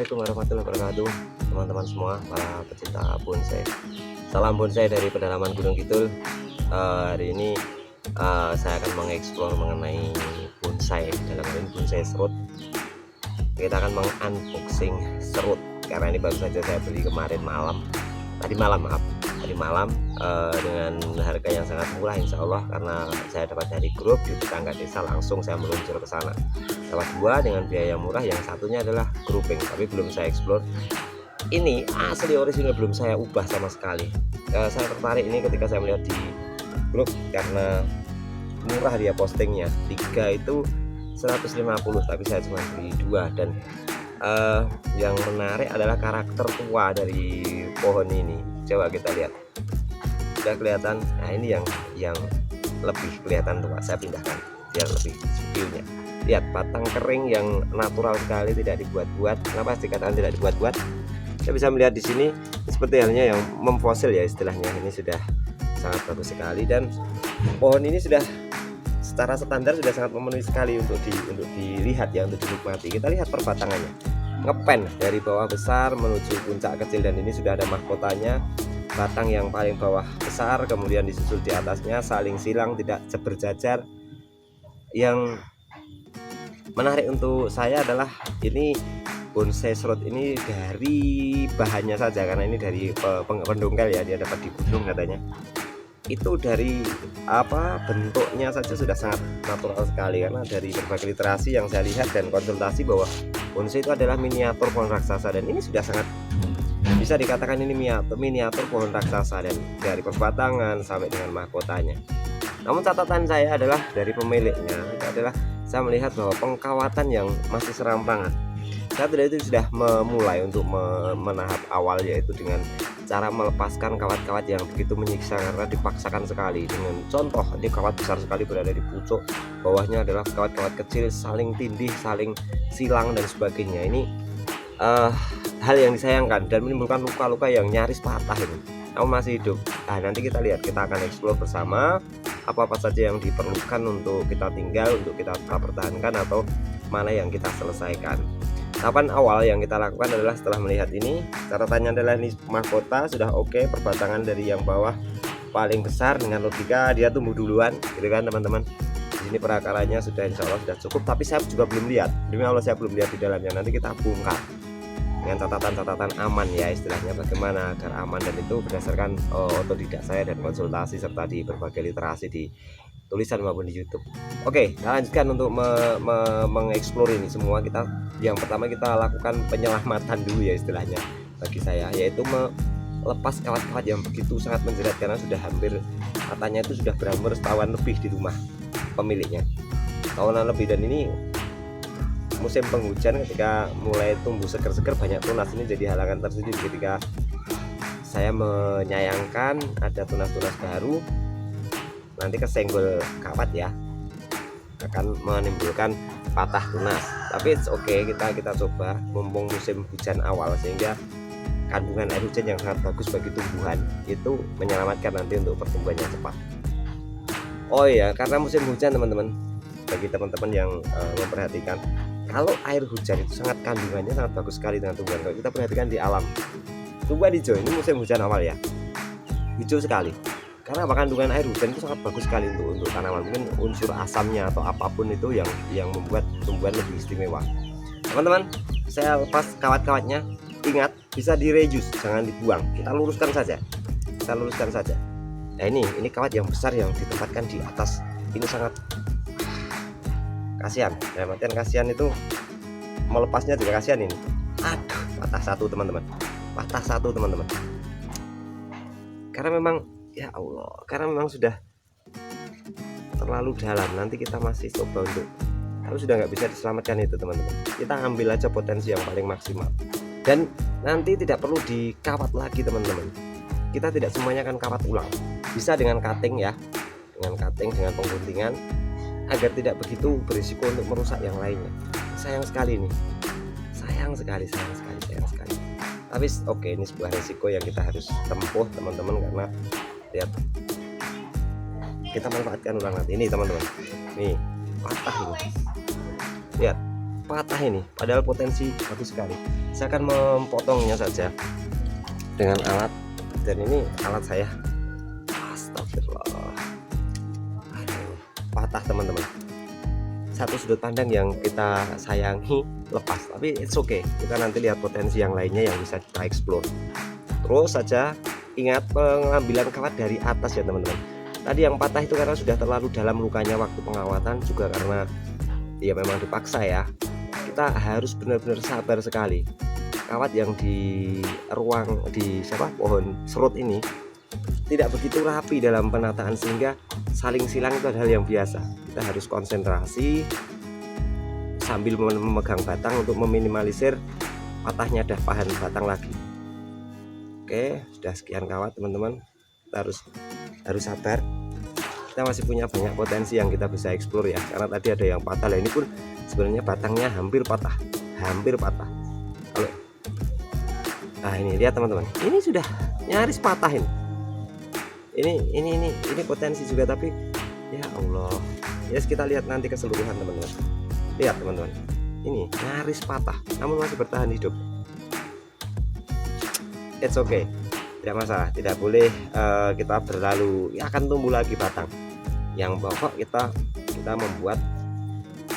Assalamualaikum warahmatullahi wabarakatuh, teman-teman semua para pecinta bonsai. Salam bonsai dari pedalaman Gunung Kidul. Hari ini saya akan mengeksplor mengenai bonsai, dalam hal ini bonsai serut. Kita akan mengunboxing serut karena ini baru saja saya beli tadi malam dengan harga yang sangat murah insya Allah, karena saya dapat dari grup di tetangga desa, langsung saya meluncur ke sana. Dapat dua dengan biaya murah, yang satunya adalah grouping, tapi belum saya explore. Ini asli orisinil, belum saya ubah sama sekali. Saya tertarik ini ketika saya melihat di grup karena murah dia postingnya. 3 itu 150, tapi saya cuma beli 2. Dan yang menarik adalah karakter tua dari pohon ini. Coba kita lihat, sudah kelihatan. Nah, ini yang lebih kelihatan tua. Saya pindahkan biar lebih viewnya. Lihat batang kering yang natural sekali, tidak dibuat-buat. Kenapa dikatakan tidak dibuat-buat? Saya bisa melihat di sini seperti halnya yang memfosil ya istilahnya. Ini sudah sangat bagus sekali, dan pohon ini sudah secara standar sudah sangat memenuhi sekali untuk dilihat ya, untuk dinikmati. Kita lihat perbatangannya, ngepen dari bawah besar menuju puncak kecil, dan ini sudah ada mahkotanya. Batang yang paling bawah besar, kemudian disusul di atasnya, saling silang, tidak berjajar. Yang menarik untuk saya adalah ini bonsai serut ini dari bahannya saja, karena ini dari pendongkel ya, dia dapat di gunung katanya. Itu dari bentuknya saja sudah sangat natural sekali, karena dari berbagai literasi yang saya lihat dan konsultasi bahwa bonsai itu adalah miniatur pohon raksasa, dan ini sudah sangat bisa dikatakan ini miniatur pohon raksasa, dan dari perbatangan sampai dengan mahkotanya. Namun catatan saya adalah dari pemiliknya adalah saya melihat bahwa pengkawatan yang masih serampangan. Saya tadi itu sudah memulai untuk menahap awal, yaitu dengan cara melepaskan kawat-kawat yang begitu menyiksa karena dipaksakan sekali. Dengan contoh, ini kawat besar sekali berada di pucuk, bawahnya adalah kawat-kawat kecil saling tindih, saling silang dan sebagainya. Ini hal yang disayangkan dan menimbulkan luka-luka yang nyaris patah ini, namun masih hidup. Nah, nanti kita lihat, kita akan eksplor bersama apa-apa saja yang diperlukan untuk kita tinggal, untuk kita pertahankan, atau mana yang kita selesaikan. Tahapan awal yang kita lakukan adalah setelah melihat ini, catatannya adalah ini mahkota sudah oke, perbatangan dari yang bawah paling besar dengan logika dia tumbuh duluan, gitu kan teman-teman. Di sini perakarannya sudah insya Allah sudah cukup, tapi saya juga belum lihat, demi Allah saya belum lihat di dalamnya. Nanti kita bongkar dengan catatan-catatan aman ya istilahnya, bagaimana agar aman, dan itu berdasarkan otodidak saya dan konsultasi serta di berbagai literasi di tulisan maupun di YouTube. Oke, kita lanjutkan untuk mengeksplor ini semua. Yang pertama kita lakukan penyelamatan dulu ya istilahnya bagi saya, yaitu melepas kawat-kawat yang begitu sangat menjerat, karena sudah hampir, katanya itu sudah berumur setahunan lebih di rumah pemiliknya, tahunan lebih. Dan ini musim penghujan, ketika mulai tumbuh seger-seger banyak tunas, ini jadi halangan tersendiri ketika saya menyayangkan ada tunas-tunas baru, nanti kesenggol kawat ya, akan menimbulkan patah tunas. Tapi oke, kita coba mumpung musim hujan awal, sehingga kandungan air hujan yang sangat bagus bagi tumbuhan itu menyelamatkan nanti untuk pertumbuhannya cepat. Oh iya, karena musim hujan teman-teman, bagi teman-teman yang memperhatikan, kalau air hujan itu sangat kandungannya sangat bagus sekali dengan tumbuhan. Kalau kita perhatikan di alam, tumbuhan hijau ini musim hujan awal ya, hijau sekali. Karena kandungan air hujan itu sangat bagus sekali untuk tanaman. Mungkin unsur asamnya atau apapun itu yang membuat tumbuhan lebih istimewa. Teman-teman, saya lepas kawat-kawatnya. Ingat, bisa direuse, jangan dibuang. Kita luruskan saja. Nah, ini kawat yang besar yang ditempatkan di atas. Ini sangat kasihan. Dalam artian kasihan itu melepasnya juga kasihan ini. Aduh, patah satu teman-teman. Karena memang ya Allah, karena memang sudah terlalu dalam. Nanti kita masih coba untuk, kalau sudah nggak bisa diselamatkan itu teman-teman, kita ambil aja potensi yang paling maksimal, dan nanti tidak perlu dikawat lagi teman-teman. Kita tidak semuanya akan kawat ulang, bisa dengan cutting ya, dengan pengguntingan, agar tidak begitu berisiko untuk merusak yang lainnya. Sayang sekali. Tapi oke, ini sebuah risiko yang kita harus tempuh teman-teman, karena lihat, kita manfaatkan ulang nanti. Ini teman-teman, nih patah ini, lihat patah ini, padahal potensi bagus sekali. Saya akan memotongnya saja dengan alat, dan ini alat saya. Astagfirullah. Aduh, patah teman-teman. Satu sudut pandang yang kita sayangi lepas, tapi it's okay. Kita nanti lihat potensi yang lainnya yang bisa kita explore. Terus saja ingat pengambilan kawat dari atas ya teman-teman. Tadi yang patah itu karena sudah terlalu dalam lukanya waktu pengawatan, juga karena ya memang dipaksa ya. Kita harus benar-benar sabar sekali. Kawat yang di pohon serut ini tidak begitu rapi dalam penataan, sehingga saling silang itu adalah hal yang biasa. Kita harus konsentrasi sambil memegang batang untuk meminimalisir patahnya dapahan batang lagi. Oke, sudah sekian kawat teman-teman. Kita harus sabar. Kita masih punya banyak potensi yang kita bisa explore ya, karena tadi ada yang patah. Ini pun sebenarnya batangnya hampir patah. Kalau nah ini lihat teman-teman, ini sudah nyaris patah ini. Ini potensi juga, tapi ya Allah. Ya kita lihat nanti keseluruhan teman-teman. Lihat teman-teman, ini nyaris patah namun masih bertahan hidup. It's okay, tidak masalah. Tidak boleh kita berlalu, ya akan tumbuh lagi batang. Yang pokok kita membuat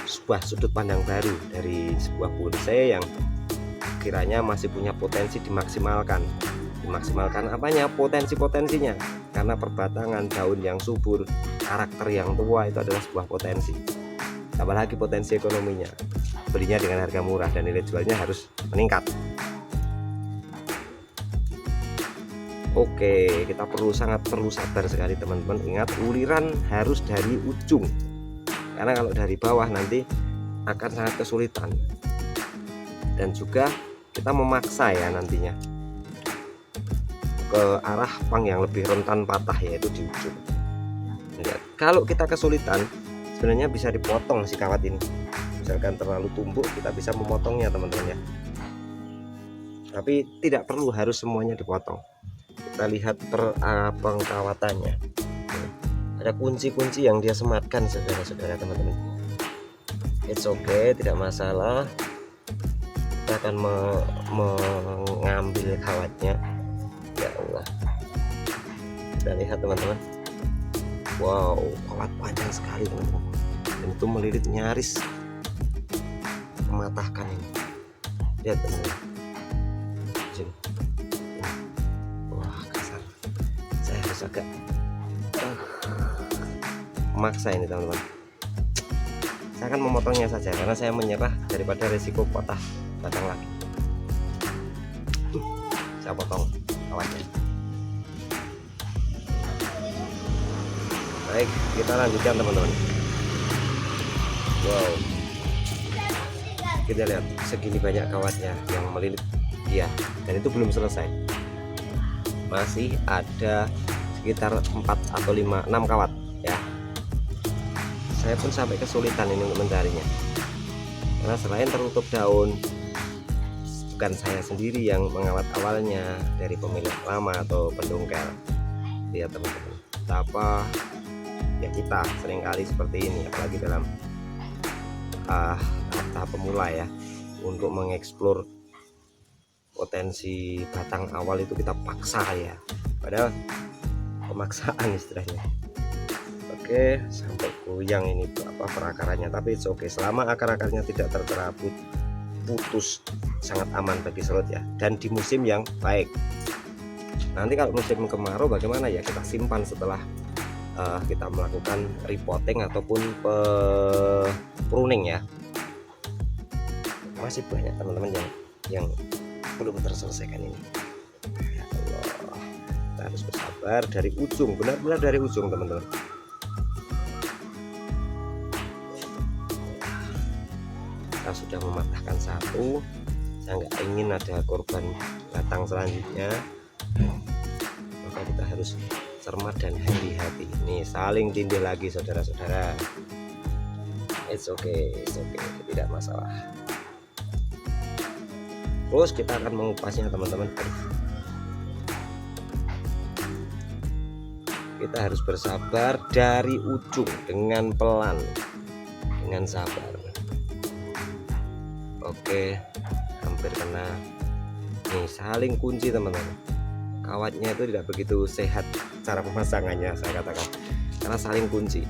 sebuah sudut pandang baru dari sebuah bonsai yang kiranya masih punya potensi dimaksimalkan apanya, potensinya, karena perbatangan daun yang subur, karakter yang tua itu adalah sebuah potensi. Apalagi potensi ekonominya, belinya dengan harga murah dan nilai jualnya harus meningkat. Oke, kita sangat perlu sabar sekali teman-teman. Ingat, uliran harus dari ujung, karena kalau dari bawah nanti akan sangat kesulitan. Dan juga kita memaksa ya nantinya ke arah pang yang lebih rentan patah, yaitu di ujung. Lihat, kalau kita kesulitan sebenarnya bisa dipotong si kawat ini. Misalkan terlalu tumpuk, kita bisa memotongnya teman-teman ya. Tapi tidak perlu harus semuanya dipotong. Kita lihat pengkawatannya. Ada kunci-kunci yang dia sematkan saudara-saudara teman-teman. It's okay, tidak masalah. Kita akan mengambil kawatnya. Ya Allah, kita lihat teman-teman. Wow, kawat panjang sekali teman-teman, dan itu melilit nyaris mematahkan ini. Lihat teman-teman, wah kasar. Saya harus agak memaksa ini teman-teman. Saya akan memotongnya saja karena saya menyerah daripada risiko patah batang lagi. Saya potong kawatnya. Baik, kita lanjutkan teman-teman. Wow, kita lihat segini banyak kawatnya yang melilit ya, dan itu belum selesai. Masih ada sekitar 4 atau 6 kawat ya. Saya pun sampai kesulitan ini untuk mencarinya, karena selain tertutup daun, bukan saya sendiri yang mengawat awalnya, dari pemilik lama atau pendongkel. Lihat teman-teman, betapa ya kita seringkali seperti ini, apalagi dalam tahap pemula ya, untuk mengeksplor potensi batang awal itu kita paksa ya, padahal pemaksaan istilahnya. Oke, sampai goyang ini perakarannya, tapi it's okay selama akar-akarnya tidak tercerabut, putus, sangat aman bagi serut ya, dan di musim yang baik. Nanti kalau musim kemarau bagaimana ya, kita simpan setelah kita melakukan repotting ataupun pruning ya. Masih banyak teman-teman yang belum terselesaikan ini. Ya Allah, kita harus bersabar dari ujung, benar-benar dari ujung teman-teman. Kita sudah mematahkan satu, saya nggak ingin ada korban batang selanjutnya, maka kita harus cermat dan hati-hati. Nih saling tindih lagi saudara-saudara. It's okay, tidak masalah. Terus kita akan mengupasnya teman-teman. Kita harus bersabar dari ujung dengan pelan, dengan sabar. Oke, hampir kena. Nih saling kunci teman-teman, kawatnya itu tidak begitu sehat cara pemasangannya saya katakan, karena saling kunci.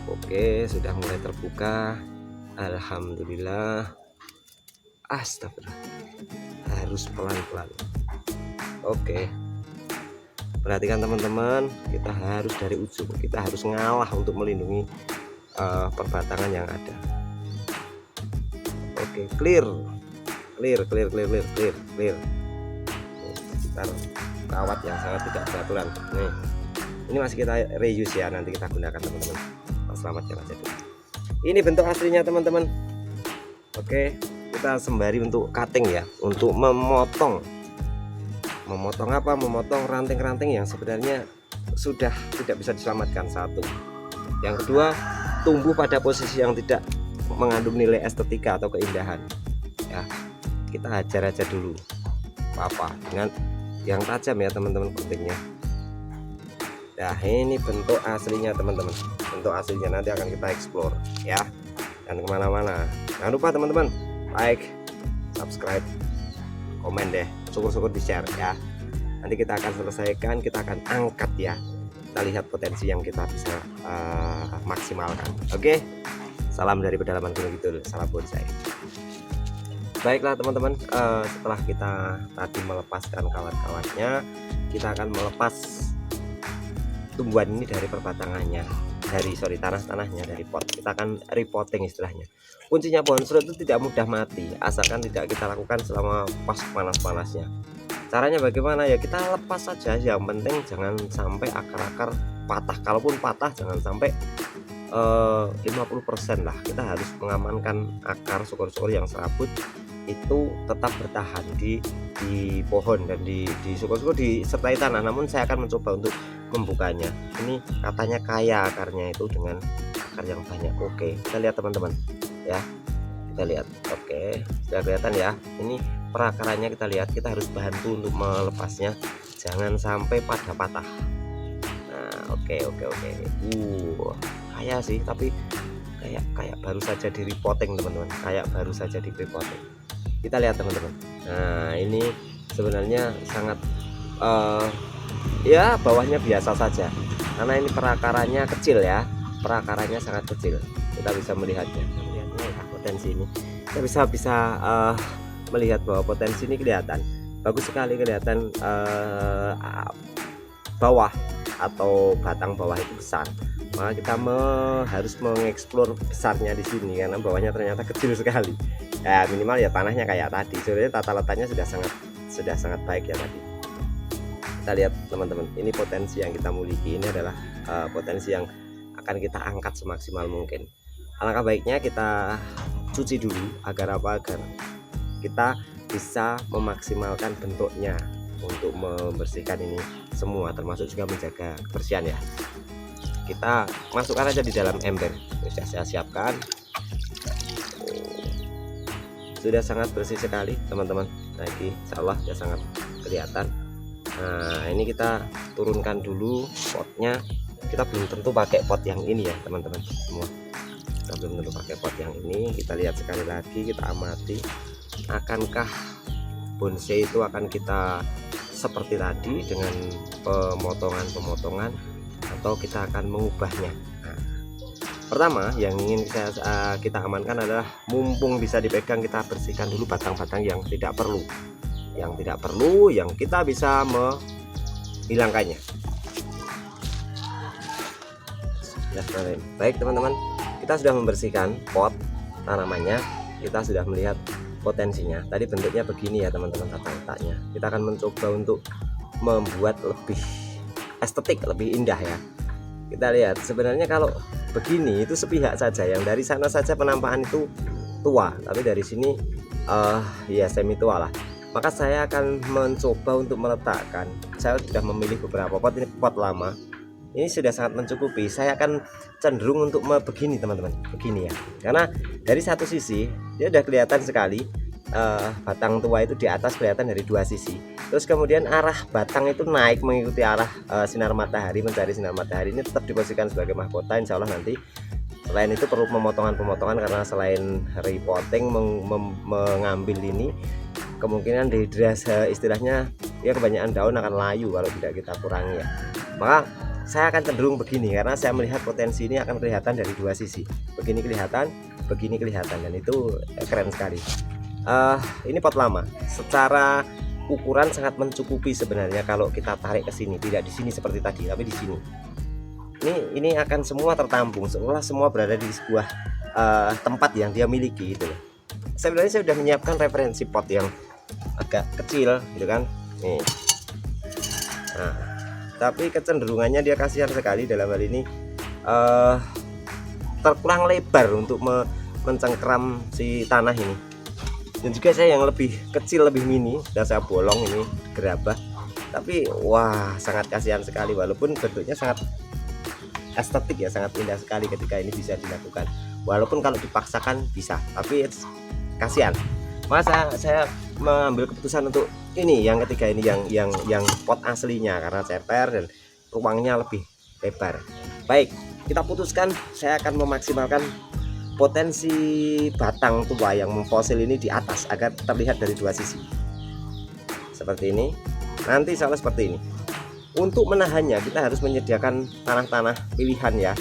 Oke, sudah mulai terbuka, alhamdulillah. Astagfirullah, harus pelan-pelan. Oke, perhatikan teman-teman, kita harus dari ujung, kita harus ngalah untuk melindungi perbatangan yang ada. Oke, clear. Sekitar kawat yang sangat tidak beraturan. Nih, ini masih kita reuse ya, nanti kita gunakan teman-teman. Selamat jalan aja dulu. Ini bentuk aslinya teman-teman. Oke, kita sembari untuk cutting ya, untuk memotong apa? Memotong ranting-ranting yang sebenarnya sudah tidak bisa diselamatkan. Satu, yang kedua, tumbuh pada posisi yang tidak mengandung nilai estetika atau keindahan ya. Kita hajar aja dulu apa dengan yang tajam ya teman-teman guntingnya. Nah, ini bentuk aslinya teman-teman, bentuk aslinya nanti akan kita explore ya, dan kemana-mana. Jangan lupa teman-teman like, subscribe, komen deh, syukur-syukur di share ya. Nanti kita akan selesaikan, kita akan angkat ya, kita lihat potensi yang kita bisa maksimalkan. Oke, salam dari pedalaman Gunung Kidul, salam bonsai. Baiklah teman-teman, setelah kita tadi melepaskan kawat-kawatnya, kita akan melepas tumbuhan ini dari perbatangannya, dari tanah-tanahnya, dari pot. Kita akan repotting istilahnya. Kuncinya pohon serut itu tidak mudah mati, asalkan tidak kita lakukan selama pas panas-panasnya. Caranya bagaimana ya, kita lepas saja, yang penting jangan sampai akar-akar patah. Kalaupun patah jangan sampai 50% lah. Kita harus mengamankan akar syukur-syukur yang serabut itu tetap bertahan di pohon dan di syukur-syukur disertai tanah. Namun saya akan mencoba untuk membukanya. Ini katanya kaya akarnya itu dengan akar yang banyak. Oke, kita lihat teman-teman ya, kita lihat. Oke, sudah kelihatan ya, ini perakarannya kita lihat. Kita harus bantu untuk melepasnya, jangan sampai pada patah. Nah, oke. Kaya sih, tapi kayak baru saja di repotting teman-teman, kayak baru saja di repotting. Kita lihat teman-teman. Nah, ini sebenarnya sangat ya bawahnya biasa saja, karena ini perakarannya kecil ya, perakarannya sangat kecil. Kita bisa melihatnya ya, potensi ini kita bisa melihat bahwa potensi ini kelihatan bagus sekali, kelihatan bawah atau batang bawah itu besar. Maka kita harus mengeksplor besarnya di sini, karena bawahnya ternyata kecil sekali. Ya minimal ya tanahnya kayak tadi. Sebenarnya tata letaknya sudah sangat baik ya tadi. Kita lihat teman-teman, ini potensi yang kita miliki. Ini adalah potensi yang akan kita angkat semaksimal mungkin. Alangkah baiknya kita cuci dulu agar kita bisa memaksimalkan bentuknya untuk membersihkan ini semua, termasuk juga menjaga kebersihan ya. Kita masukkan aja di dalam ember. Sudah saya siapkan. Sudah sangat bersih sekali teman-teman. Lagi insyaallah sudah sangat kelihatan. Nah, ini kita turunkan dulu potnya. Kita belum tentu pakai pot yang ini ya teman-teman semua. Kita belum tentu pakai pot yang ini. Kita lihat sekali lagi, kita amati. Akankah bonsai itu akan kita seperti tadi dengan pemotongan, atau kita akan mengubahnya. Nah, pertama yang ingin kita amankan adalah, mumpung bisa dipegang, kita bersihkan dulu batang-batang yang tidak perlu, yang kita bisa menghilangkannya. Baik teman-teman, kita sudah membersihkan pot tanamannya, kita sudah melihat potensinya. Tadi bentuknya begini ya teman-teman, tata letaknya. Kita akan mencoba untuk membuat lebih estetik, lebih indah ya. Kita lihat sebenarnya kalau begini itu sepihak saja, yang dari sana saja penampakan itu tua, tapi dari sini ya semi tua lah. Maka saya akan mencoba untuk meletakkan, saya sudah memilih beberapa pot. Ini pot lama, ini sudah sangat mencukupi. Saya akan cenderung untuk begini teman-teman, begini ya, karena dari satu sisi dia sudah kelihatan sekali, batang tua itu di atas kelihatan dari dua sisi. Terus kemudian arah batang itu naik mengikuti arah sinar matahari, mencari sinar matahari. Ini tetap diposisikan sebagai mahkota, insya Allah nanti Selain itu perlu pemotongan-pemotongan karena selain repotting mengambil ini kemungkinan dehidrasi istilahnya ya kebanyakan daun akan layu kalau tidak kita kurangi ya. Maka saya akan cenderung begini karena saya melihat potensi ini akan kelihatan dari dua sisi. Begini kelihatan, dan itu keren sekali. Ini pot lama. Secara ukuran sangat mencukupi sebenarnya kalau kita tarik ke sini, tidak di sini seperti tadi, tapi di sini. Ini akan semua tertampung, seolah semua berada di sebuah tempat yang dia miliki gitu loh. Sebenarnya saya sudah menyiapkan referensi pot yang agak kecil gitu kan. Nih. Nah, tapi kecenderungannya dia kasihan sekali dalam hal ini terkurang lebar untuk mencengkram si tanah ini. Dan juga saya yang lebih kecil, lebih mini, dan saya bolong ini gerabah. Tapi wah sangat kasihan sekali walaupun bentuknya sangat estetik ya, sangat indah sekali ketika ini bisa dilakukan. Walaupun kalau dipaksakan bisa, tapi kasihan. Maka saya mengambil keputusan untuk ini yang ketiga ini yang pot aslinya karena ceper dan ruangnya lebih lebar. Baik, kita putuskan saya akan memaksimalkan potensi batang tua yang memfosil ini di atas agar terlihat dari dua sisi. Seperti ini. Nanti salah seperti ini. Untuk menahannya kita harus menyediakan tanah-tanah pilihan ya.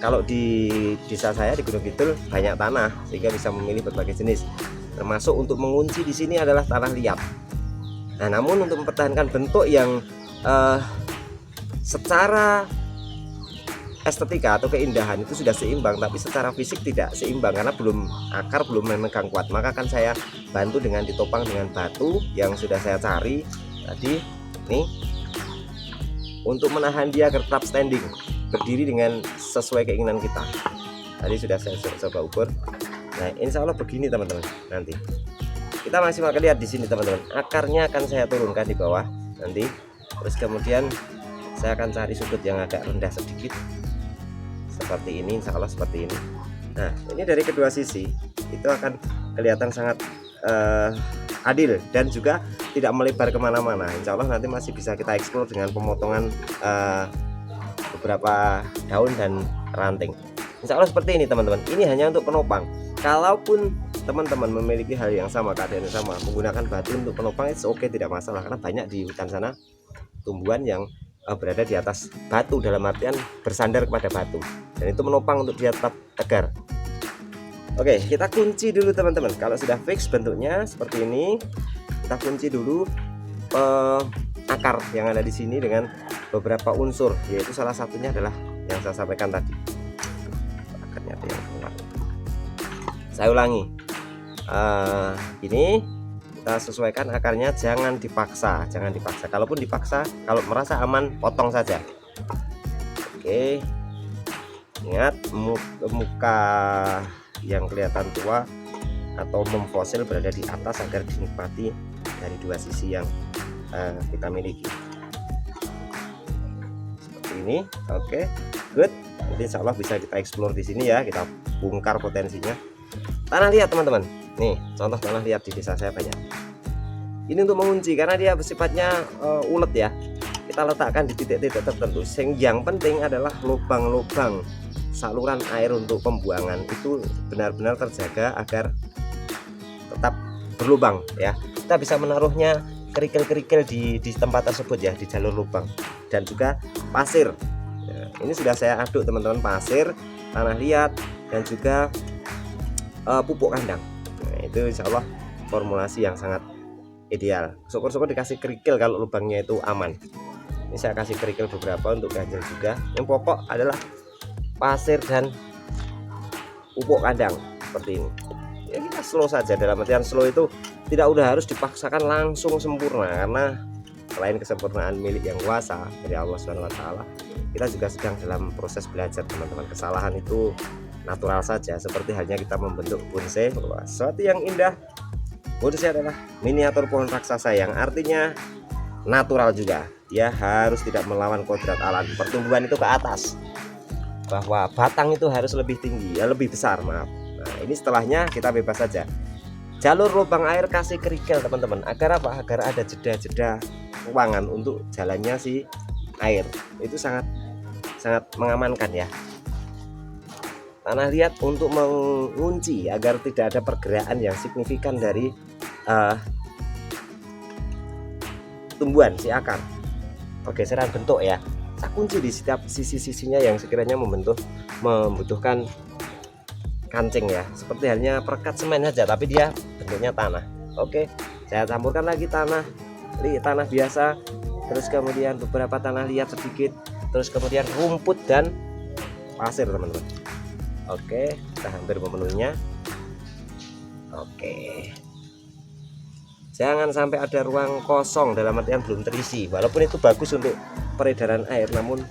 Kalau di desa saya di Gunung Kidul banyak tanah sehingga bisa memilih berbagai jenis. Termasuk untuk mengunci di sini adalah tanah liat. Nah, namun untuk mempertahankan bentuk yang secara estetika atau keindahan itu sudah seimbang, tapi secara fisik tidak seimbang karena akar belum memegang kuat. Maka akan saya bantu dengan ditopang dengan batu yang sudah saya cari tadi nih, untuk menahan dia agar tetap standing, berdiri dengan sesuai keinginan kita. Tadi sudah saya coba ukur. Nah, insya Allah begini teman-teman. Nanti kita maksimalkan, lihat di sini teman-teman. Akarnya akan saya turunkan di bawah nanti. Terus kemudian saya akan cari sudut yang agak rendah sedikit. Seperti ini, insya Allah seperti ini. Nah, ini dari kedua sisi itu akan kelihatan sangat adil dan juga tidak melebar kemana-mana. Insya Allah nanti masih bisa kita eksplor dengan pemotongan beberapa daun dan ranting. Insya Allah seperti ini teman-teman. Ini hanya untuk penopang. Kalaupun teman-teman memiliki hal yang sama, keadaan yang sama, menggunakan batu untuk penopang itu oke, tidak masalah karena banyak di hutan sana tumbuhan yang berada di atas batu, dalam artian bersandar kepada batu, dan itu menopang untuk dia tetap tegar. Oke, kita kunci dulu teman-teman. Kalau sudah fix bentuknya seperti ini, kita kunci dulu akar yang ada di sini dengan beberapa unsur, yaitu salah satunya adalah yang saya sampaikan tadi. Akarnya ada yang keluar. Saya ulangi, ini kita sesuaikan akarnya, jangan dipaksa. Kalaupun dipaksa, kalau merasa aman potong saja. Oke, ingat muka yang kelihatan tua atau memfosil berada di atas agar dinikmati dari dua sisi yang kita miliki. Seperti ini. Oke, good. Nanti insya Allah bisa kita explore di sini ya, kita bongkar potensinya. Tanah liat teman-teman, nih contoh tanah liat di desa saya banyak. Ini untuk mengunci karena dia bersifatnya ulet ya. Kita letakkan di titik-titik tertentu. Yang penting adalah lubang-lubang saluran air untuk pembuangan itu benar-benar terjaga agar tetap berlubang ya. Kita bisa menaruhnya kerikil-kerikil di tempat tersebut ya, di jalur lubang, dan juga pasir. Ya, ini sudah saya aduk teman-teman, pasir, tanah liat, dan juga pupuk kandang. Nah, itu insya Allah formulasi yang sangat ideal. Syukur-syukur dikasih kerikil kalau lubangnya itu aman. Ini saya kasih kerikil beberapa untuk ganjil juga. Yang pokok adalah pasir dan pupuk kandang seperti ini. Ya kita slow saja, dalam artian slow itu tidak udah harus dipaksakan langsung sempurna, karena selain kesempurnaan milik yang kuasa dari Allah Subhanahu wa taala, kita juga sedang dalam proses belajar teman-teman. Kesalahan itu natural saja, seperti halnya kita membentuk bonsai. Sesuatu yang indah, bonsai adalah miniatur pohon raksasa yang artinya natural juga. Dia harus tidak melawan kodrat alam. Pertumbuhan itu ke atas, bahwa batang itu harus lebih tinggi, ya lebih besar, maaf. Nah, ini setelahnya kita bebas saja. Jalur lubang air kasih kerikil teman-teman, agar apa? Agar ada jeda-jeda ruangan untuk jalannya si air. Itu sangat mengamankan ya. tanah liat untuk mengunci agar tidak ada pergerakan yang signifikan dari tumbuhan si akar, pergeseran bentuk ya. Saya kunci di setiap sisi-sisinya yang sekiranya membutuhkan kancing ya, seperti halnya perekat semen saja tapi dia bentuknya tanah. Oke, saya campurkan lagi tanah biasa, terus kemudian beberapa tanah liat sedikit, terus kemudian rumput dan pasir teman-teman. Oke, kita hampir memenuhinya. Oke, jangan sampai ada ruang kosong, dalam artian belum terisi. Walaupun itu bagus untuk peredaran air, namun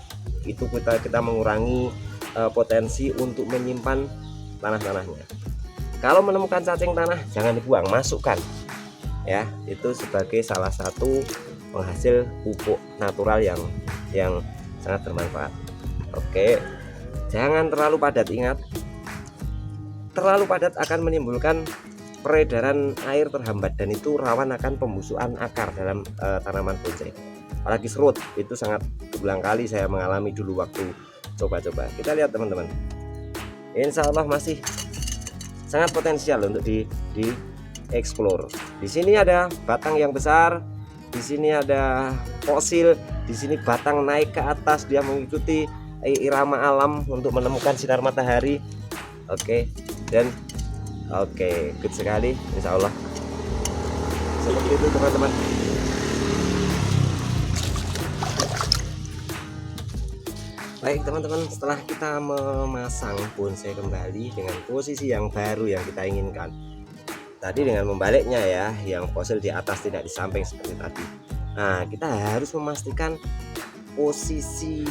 itu kita mengurangi potensi untuk menyimpan tanah-tanahnya. Kalau menemukan cacing tanah jangan dibuang, masukkan ya, itu sebagai salah satu penghasil pupuk natural yang sangat bermanfaat. Oke, jangan terlalu padat, ingat, terlalu padat akan menimbulkan peredaran air terhambat dan itu rawan akan pembusukan akar dalam tanaman bonsai. Apalagi serut, itu sangat berulang kali saya mengalami dulu waktu coba-coba. Kita lihat teman-teman, insya Allah masih sangat potensial untuk dieksplor. Di sini ada batang yang besar, di sini ada fosil, di sini batang naik ke atas, dia mengikuti irama alam untuk menemukan sinar matahari. Oke, dan oke, good sekali, insya Allah seperti itu teman-teman. Baik teman-teman, setelah kita memasang bonsai kembali dengan posisi yang baru yang kita inginkan tadi, dengan membaliknya ya, yang fosil di atas tidak di samping seperti tadi. Nah, kita harus memastikan posisi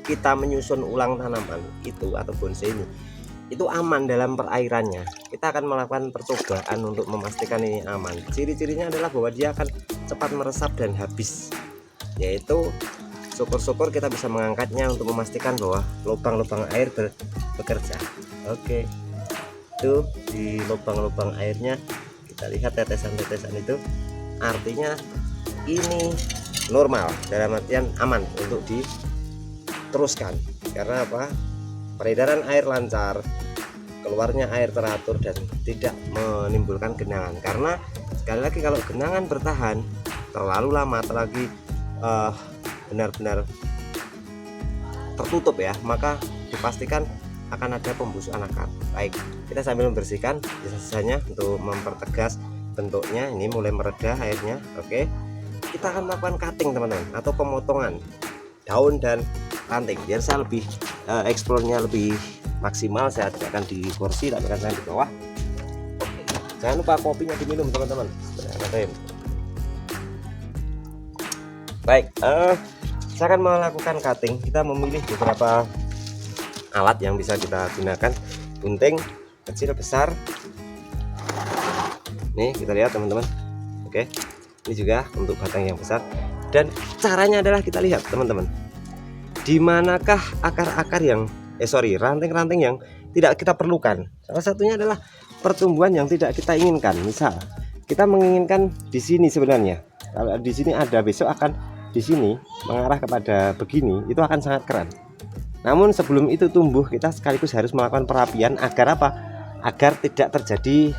kita menyusun ulang tanaman itu atau bonsai ini itu aman dalam perairannya. Kita akan melakukan percobaan untuk memastikan ini aman. Ciri-cirinya adalah bahwa dia akan cepat meresap dan habis, yaitu syukur-syukur kita bisa mengangkatnya untuk memastikan bahwa lubang-lubang air bekerja. Oke, itu di lubang-lubang airnya kita lihat tetesan-tetesan itu, artinya ini normal, dalam artian aman untuk diteruskan. Karena apa? Peredaran air lancar, keluarnya air teratur dan tidak menimbulkan genangan. Karena sekali lagi kalau genangan bertahan terlalu lama, apalagi benar-benar tertutup ya, maka dipastikan akan ada pembusukan akar. Baik, kita sambil membersihkan sisanya untuk mempertegas bentuknya. Ini mulai mereda airnya. Oke, kita akan melakukan cutting teman-teman, atau pemotongan daun dan ranting biar saya lebih eksplornya lebih maksimal. Saya tidak akan di kursi tapi akan saya di bawah. Oke, jangan lupa kopinya diminum teman-teman. Baik, saya akan melakukan cutting. Kita memilih beberapa alat yang bisa kita gunakan, gunting kecil besar. Nih kita lihat teman-teman. Oke, ini juga untuk batang yang besar. Dan caranya adalah kita lihat teman-teman, di manakah akar-akar yang ranting-ranting yang tidak kita perlukan. Salah satunya adalah pertumbuhan yang tidak kita inginkan. Misal kita menginginkan di sini, sebenarnya kalau di sini ada, besok akan di sini mengarah kepada begini, itu akan sangat keren. Namun sebelum itu tumbuh, kita sekaligus harus melakukan perapian agar apa? Agar tidak terjadi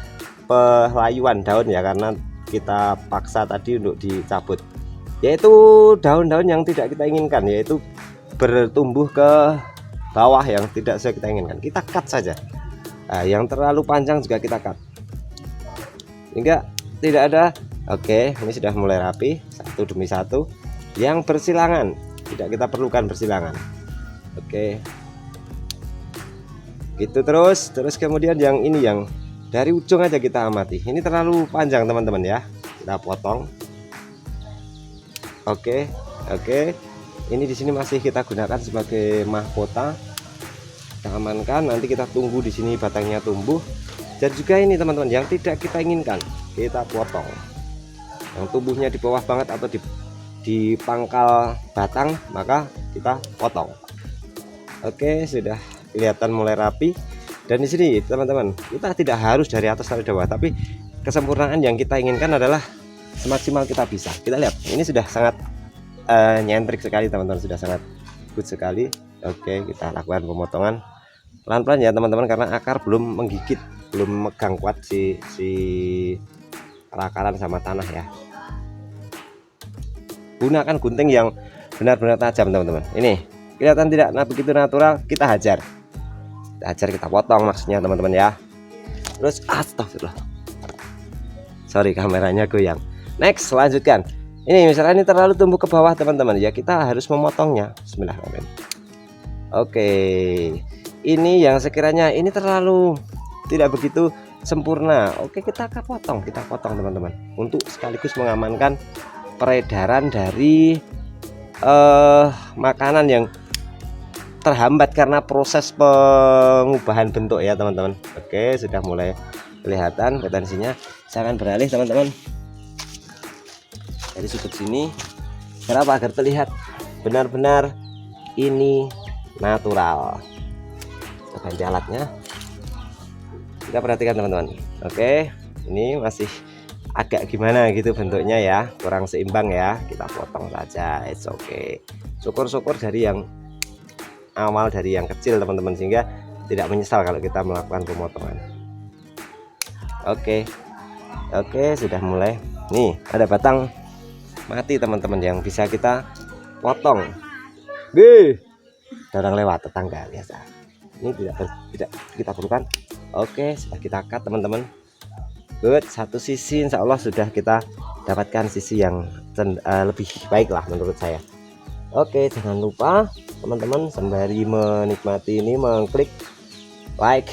pelayuan daun ya, karena kita paksa tadi untuk dicabut, yaitu daun-daun yang tidak kita inginkan, yaitu bertumbuh ke bawah yang tidak sesuai kita inginkan. Kita cut saja. Nah, yang terlalu panjang juga kita cut hingga tidak ada. Oke, ini sudah mulai rapi satu demi satu. Yang bersilangan tidak kita perlukan bersilangan. Oke, gitu terus kemudian yang ini, yang dari ujung aja kita amati. Ini terlalu panjang teman-teman ya, kita potong. Oke, ini di sini masih kita gunakan sebagai mahkota. Kita amankan, nanti kita tunggu di sini batangnya tumbuh. Dan juga ini teman-teman, yang tidak kita inginkan kita potong, yang tumbuhnya di bawah banget atau di pangkal batang, maka kita potong. Oke, sudah kelihatan mulai rapi. Dan di sini teman-teman, kita tidak harus dari atas sampai bawah, tapi kesempurnaan yang kita inginkan adalah semaksimal kita bisa. Kita lihat, ini sudah sangat nyentrik sekali teman-teman, sudah sangat good sekali. Oke, kita lakukan pemotongan. pelan-pelan ya teman-teman, karena akar belum menggigit, belum megang kuat si akaran sama tanah ya. Gunakan gunting yang benar-benar tajam teman-teman. Ini kelihatan tidak begitu natural, kita hajar, kita potong maksudnya teman-teman ya. Terus astagfirullah, sorry kameranya goyang. Next, lanjutkan. Ini misalnya ini terlalu tumbuh ke bawah teman-teman ya, kita harus memotongnya. Bismillahirrahmanirrahim. Oke, ini yang sekiranya ini terlalu tidak begitu sempurna, oke kita potong teman-teman, untuk sekaligus mengamankan peredaran dari makanan yang terhambat karena proses pengubahan bentuk ya teman-teman. Oke, sudah mulai kelihatan potensinya. Saya akan beralih teman-teman dari sudut sini. Kenapa? Agar terlihat benar-benar ini natural. Kita ganti alatnya, kita perhatikan teman-teman. Oke, ini masih agak gimana gitu bentuknya ya, kurang seimbang ya, kita potong saja. It's okay. Syukur-syukur dari yang awal, dari yang kecil teman-teman, sehingga tidak menyesal kalau kita melakukan pemotongan. Oke, sudah mulai. Nih ada batang mati teman-teman yang bisa kita potong. Orang lewat tetangga biasa. Ini tidak kita perlukan. Oke, sudah kita cut teman-teman. Good, satu sisi insya Allah sudah kita dapatkan sisi yang lebih baik lah menurut saya. Oke, jangan lupa teman-teman sembari menikmati ini mengklik like,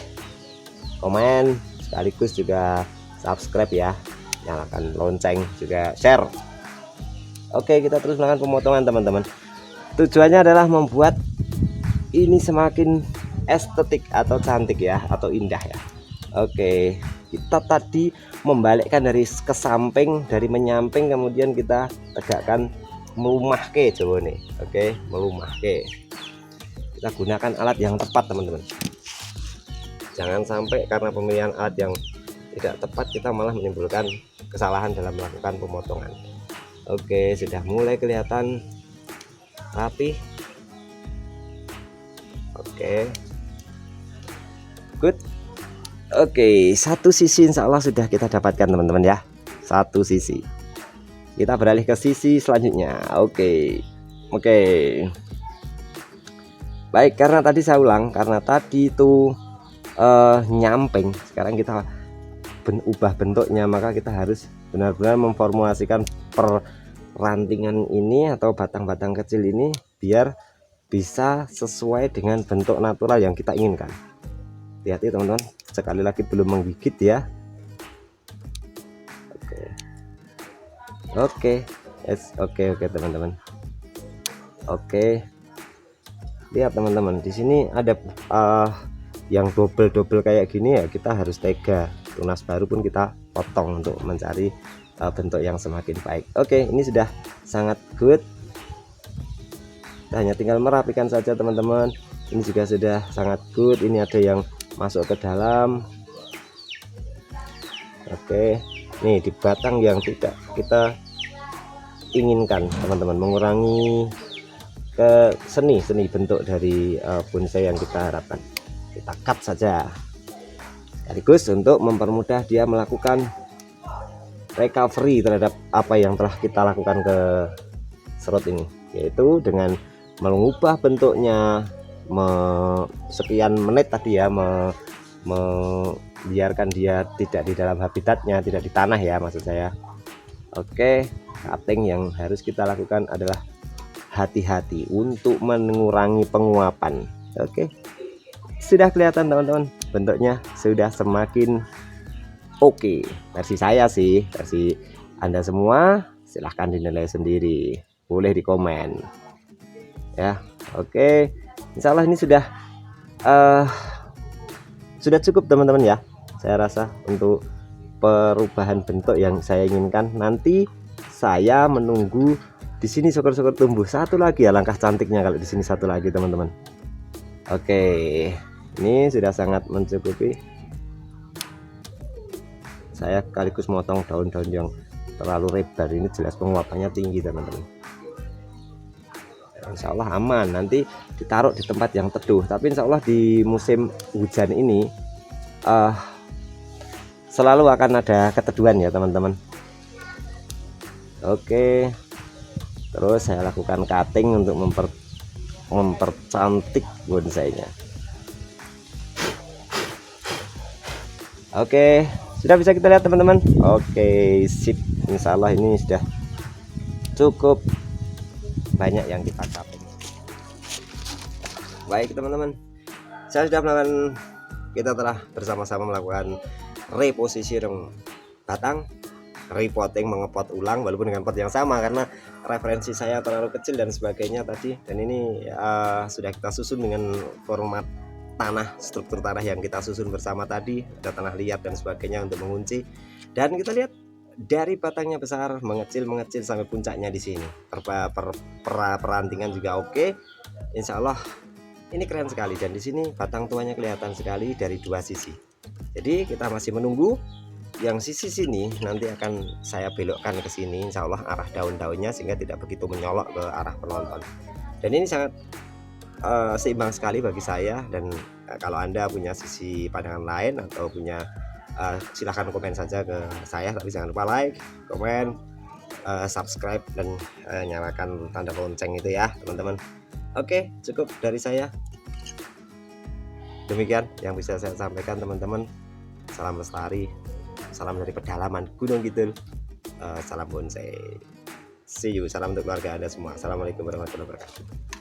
komen, sekaligus juga subscribe ya, nyalakan lonceng, juga share. Oke, kita terus melakukan pemotongan teman-teman. Tujuannya adalah membuat ini semakin estetik atau cantik ya, atau indah ya. Oke, kita tadi membalikkan dari ke samping, dari menyamping, kemudian kita tegakkan melumahke coba nih. Oke, melumahke. Kita gunakan alat yang tepat teman-teman. Jangan sampai karena pemilihan alat yang tidak tepat kita malah menimbulkan kesalahan dalam melakukan pemotongan. Oke, sudah mulai kelihatan rapi. Oke, good. Oke, satu sisi insya Allah sudah kita dapatkan teman-teman ya, satu sisi. Kita beralih ke sisi selanjutnya. Oke, baik, karena tadi saya ulang, karena tadi itu nyamping, sekarang kita ubah bentuknya, maka kita harus benar-benar memformulasikan perantingan ini atau batang-batang kecil ini biar bisa sesuai dengan bentuk natural yang kita inginkan. Hati-hati teman-teman, sekali lagi belum menggigit ya. Oke, yes, oke teman-teman. Oke, lihat teman-teman, di sini ada yang double kayak gini ya, kita harus tega. Tunas baru pun kita potong untuk mencari bentuk yang semakin baik. Oke, ini sudah sangat good. Kita hanya tinggal merapikan saja teman-teman. Ini juga sudah sangat good. Ini ada yang masuk ke dalam. Oke, nih di batang yang tidak kita inginkan teman-teman, mengurangi ke seni bentuk dari bonsai yang kita harapkan, kita cut saja, sekaligus untuk mempermudah dia melakukan recovery terhadap apa yang telah kita lakukan ke serut ini, yaitu dengan mengubah bentuknya sekian menit tadi ya, membiarkan dia tidak di dalam habitatnya, tidak di tanah ya maksud saya. Oke, cutting yang harus kita lakukan adalah hati-hati untuk mengurangi penguapan. Oke, sudah kelihatan teman-teman, bentuknya sudah semakin oke. Versi saya sih, versi Anda semua silahkan dinilai sendiri, boleh di komen ya. Oke, insya Allah ini sudah cukup teman-teman ya, saya rasa untuk perubahan bentuk yang saya inginkan. Nanti saya menunggu di sini syukur-syukur tumbuh satu lagi, alangkah cantiknya kalau di sini satu lagi teman-teman. Oke, ini sudah sangat mencukupi. Saya sekaligus motong daun-daun yang terlalu lebar, ini jelas penguapannya tinggi teman-teman. insya Allah aman, nanti ditaruh di tempat yang teduh. Tapi insya Allah di musim hujan ini selalu akan ada keteduhan ya teman-teman. Oke, terus saya lakukan cutting untuk mempercantik bonsainya. Oke, sudah bisa kita lihat teman-teman. Oke, sip. Insya Allah ini sudah cukup banyak yang kita capai. Baik teman-teman, saya sudah melakukan, kita telah bersama-sama melakukan repositioning batang, repotting, mengepot ulang walaupun dengan pot yang sama karena referensi saya terlalu kecil dan sebagainya tadi. Dan ini sudah kita susun dengan format tanah, struktur tanah yang kita susun bersama tadi, ada tanah liat dan sebagainya untuk mengunci. Dan kita lihat dari batangnya besar mengecil sampai puncaknya di sini. Perantingan juga oke. Insya Allah ini keren sekali, dan di sini batang tuanya kelihatan sekali dari dua sisi. Jadi kita masih menunggu yang sisi sini, nanti akan saya belokkan ke sini insya Allah arah daun-daunnya sehingga tidak begitu menyolok ke arah penonton. Dan ini sangat seimbang sekali bagi saya. Dan kalau Anda punya sisi pandangan lain atau punya silahkan komen saja ke saya, tapi jangan lupa like, komen, subscribe, dan nyalakan tanda lonceng itu ya teman-teman. Oke, cukup dari saya. Demikian yang bisa saya sampaikan teman-teman. Salam lestari, salam dari pedalaman Gunung Kidul, salam bonsai. See you, salam untuk keluarga Anda semua. Assalamualaikum warahmatullahi wabarakatuh.